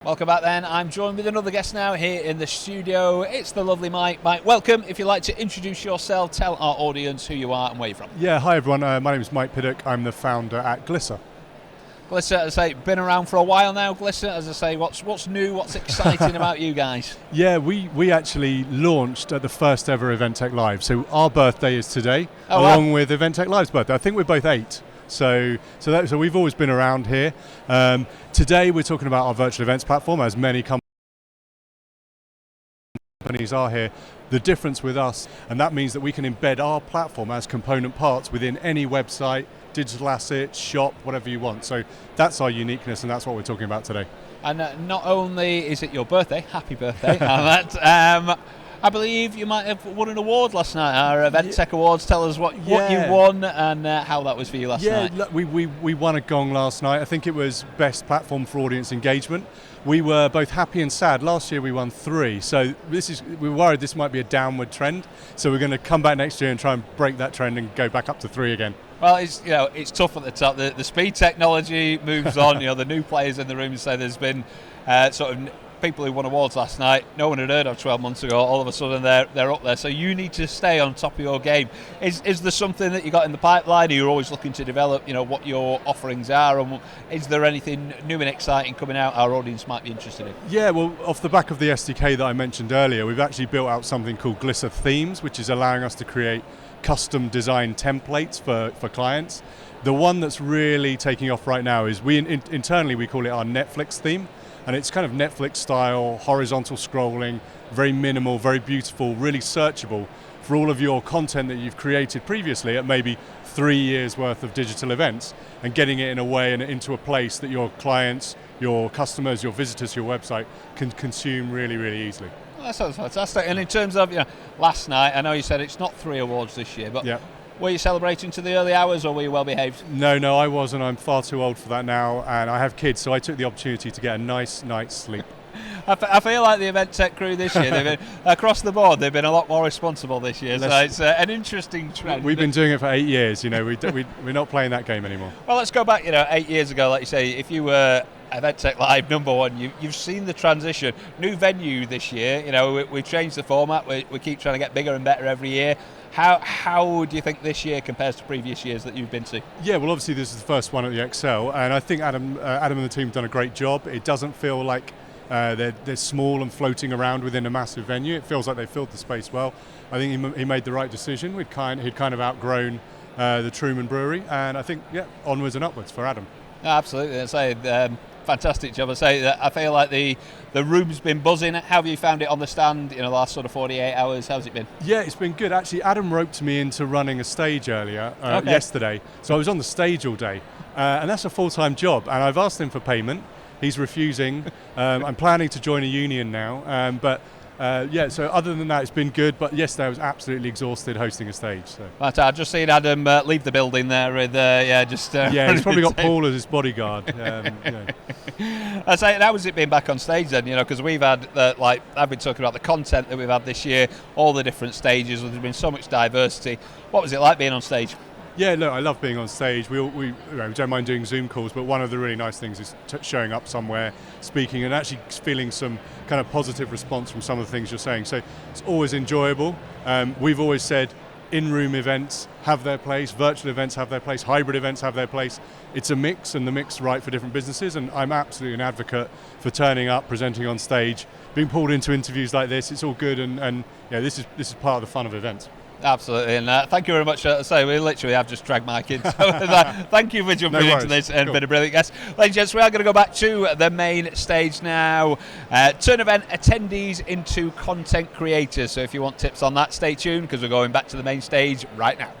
Welcome back then. I'm joined with another guest now here in the studio. It's the lovely Mike. Mike, welcome. If you'd like to introduce yourself, tell our audience who you are and where you're from. Yeah, hi everyone. My name is Mike Piddock. I'm the founder at Glisser. Glisser, as I say, been around for a while now. Glisser, as I say, what's new, what's exciting about you guys? Yeah, we actually launched at the first ever Event Tech Live. So our birthday is today, along with Event Tech Live's birthday. I think we're both 8. So we've always been around here. Today we're talking about our virtual events platform, as many companies are here. The difference with us, and that means that we can embed our platform as component parts within any website, digital asset, shop, whatever you want. So that's our uniqueness, and that's what we're talking about today. And not only is it your birthday, happy birthday, I believe you might have won an award last night. Our Event Tech Awards. Tell us what you won and how that was for you last night. Yeah, we won a gong last night. I think it was Best Platform for Audience Engagement. We were both happy and sad. Last year we won 3, so we're worried this might be a downward trend. So we're going to come back next year and try and break that trend and go back up to 3 again. Well, it's tough at the top. The speed technology moves on. The new players in the room say there's been sort of people who won awards last night no one had heard of 12 months ago. All of a sudden they're up there. So you need to stay on top of your game. Is there something that you got in the pipeline? Are you always looking to develop what your offerings are, and is there anything new and exciting coming out our audience might be interested in? Yeah, well, off the back of the SDK that I mentioned earlier, we've actually built out something called Glisser Themes, which is allowing us to create custom design templates for clients. The one that's really taking off right now is internally we call it our Netflix theme. And it's kind of Netflix style, horizontal scrolling, very minimal, very beautiful, really searchable for all of your content that you've created previously at maybe 3 years worth of digital events, and getting it in a way and into a place that your clients, your customers, your visitors to your website can consume really, really easily. Well, that sounds fantastic. And in terms of last night, I know you said it's not 3 awards this year, but were you celebrating to the early hours, or were you well behaved? No, I wasn't. I'm far too old for that now, and I have kids, so I took the opportunity to get a nice night's sleep. I feel like the Event Tech crew this year, they've been across the board, they've been a lot more responsible this year. So it's an interesting trend. We've been doing it for 8 years. We're not playing that game anymore. Well, let's go back. 8 years ago, like you say, if you were Event Tech Live #1, you've seen the transition. New venue this year. We've changed the format. We keep trying to get bigger and better every year. How do you think this year compares to previous years that you've been to? Yeah, well, obviously this is the first one at the Excel, and I think Adam and the team have done a great job. It doesn't feel like they're small and floating around within a massive venue. It feels like they filled the space well. I think he made the right decision. He'd kind of outgrown the Truman Brewery, and I think onwards and upwards for Adam. Absolutely, I say fantastic job. I feel like the room's been buzzing. How have you found it on the stand? The last sort of 48 hours. How's it been? Yeah, it's been good. Actually, Adam roped me into running a stage earlier yesterday, so I was on the stage all day, and that's a full-time job. And I've asked him for payment. He's refusing. I'm planning to join a union now, but. So other than that, it's been good, but yesterday I was absolutely exhausted hosting a stage. So. Right, I've just seen Adam leave the building there with, he's probably got Paul as his bodyguard. I say, how has it been back on stage then? Because we've had, I've been talking about the content that we've had this year, all the different stages, there's been so much diversity. What was it like being on stage? Yeah, look, I love being on stage. We don't mind doing Zoom calls, but one of the really nice things is showing up somewhere, speaking, and actually feeling some kind of positive response from some of the things you're saying. So it's always enjoyable. We've always said in-room events have their place, virtual events have their place, hybrid events have their place. It's a mix, and the mix is right for different businesses, and I'm absolutely an advocate for turning up, presenting on stage, being pulled into interviews like this. It's all good, and this is part of the fun of events. Absolutely, and thank you very much. We literally have just dragged Mike in. So thank you for jumping into this and been a brilliant guest. Ladies and gents, we are going to go back to the main stage now. Turn event attendees into content creators. So if you want tips on that, stay tuned because we're going back to the main stage right now.